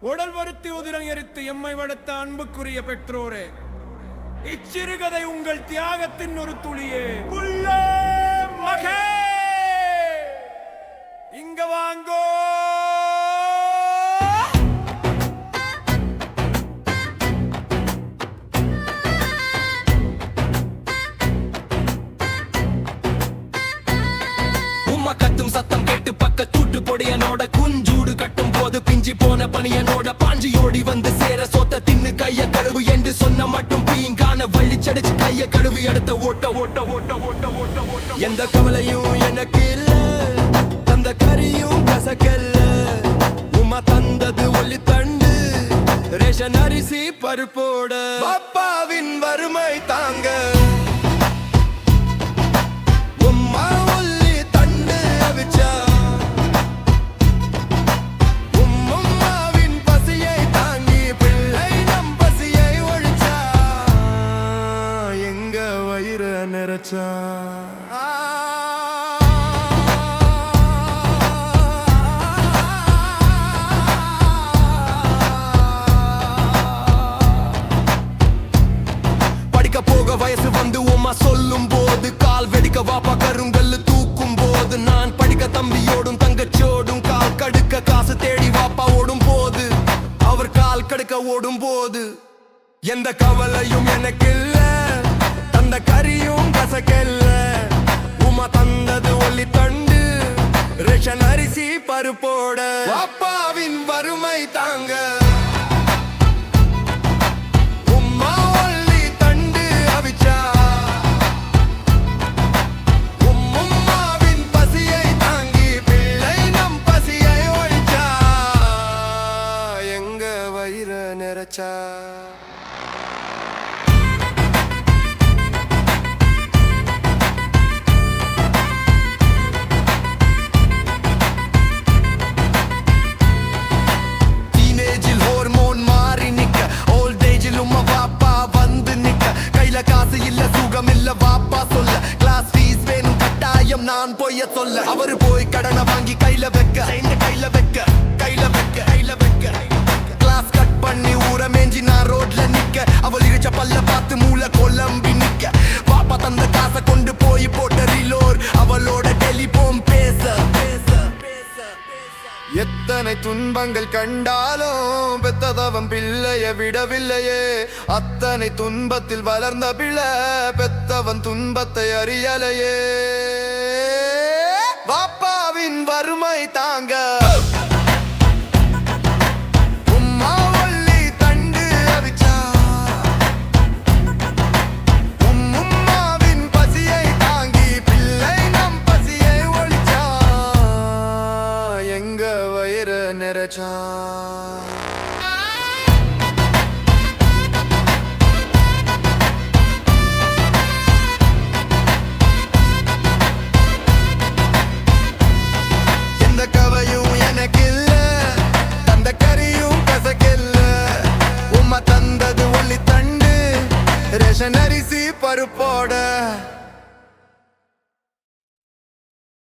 உடல் வருத்தி உதிரம் எரித்து எம்மை வளர்த்த அன்புக்குரிய பெற்றோரே, இச்சிறுகதை உங்கள் தியாகத்தின் ஒரு துளியே. புல்லே மகே, இங்க வாங்கோ. கத்தும் சத்தம் கேட்டு பக்க தூட்டு பொடியனோட குஞ்சூடு கட்டும் போது பிஞ்சி போன பணியனோட பாஞ்சியோடி வந்து சேர சோத்த தின்னு கைய கழுவு என்று சொன்ன மட்டும் பீங்கான வள்ளிச்சடிச்சு கைய கழுவி எடுத்த ஓட்ட ஓட்ட ஓட்ட ஓட்ட ஓட்ட ஓட்ட எந்த கவலையும் எனக்கு இல்ல, தந்த கரியும் கசக்கல்ல. உமா தந்தது ஒல்லி தண்டு ரேஷன் அரிசி பருப்போட. அப்பாவின் வறுமை தாங்க நிறச்சா. படிக்க போக வயசு வந்து உமா சொல்லும் போது கால் வெடிக்க வாப்பா கருங்கல்லு தூக்கும் போது நான் படிக்க தம்பியோடும் தங்கச்சோடும் கால் கடுக்க காசு தேடி வாப்பா ஓடும் போது அவர் கால் கடுக்க ஓடும் போது எந்த கவலையும் எனக்கு இல்ல, தந்த கரியும் கசக்கல்ல. உமா தந்தது ஒல்லி தண்டு ரேஷன் அரிசி பருப்போட. அப்பாவின் வறுமை தாங்க உம்மா ஒல்லி தண்டு அவிச்சா. உம்மாவின் பசியை தாங்கி பிள்ளை நம் பசியை ஒழிச்சா. எங்க வயிற நிறைச்சா. காசு இல்ல சுகம் இல்ல வாப்பா சொல்ல, கிளாஸ் ஃபீஸ் வேணும் கட்டாயம் நான் பொய்ய சொல்ல. அவரு போய் கடனை வாங்கி கையில வைக்க கையில வைக்க கையில வைக்க கையில வைக்க கிளாஸ் கட் பண்ணி ஊற மேஞ்சி நான் ரோட்ல நிக்க. அவள் இழிச்ச பல்ல பார்த்து மூளை கொலம்பி நிக்க. பாப்பா தந்த காசை கொண்டு போய் போட்ட ரிலோர் அவளோட டெலிபோன் பேச பேச பேச. எத்தனை துன்பங்கள் கண்டாலும் பெத்ததவன் பிள்ளைய விடவில்லையே. அத்தனை துன்பத்தில் வளர்ந்த பிள்ளை பெத்தவன் துன்பத்தை அறியலையே. வாப்பாவின் வறுமை தாங்க உம்மா ஒல்லி தண்டு அவிச்சா. உம்மாவின் பசியை தாங்கி பிள்ளை நம் பசியை ஒழிச்சா. எங்க வயிற நிறைச்சா. எந்த கவையும் எனக்கு இல்ல, தந்த கரியும் கசக்கல்ல. உம்மா தந்தது ஒல்லி தண்டு ரேஷன் அரிசி பருப்போட.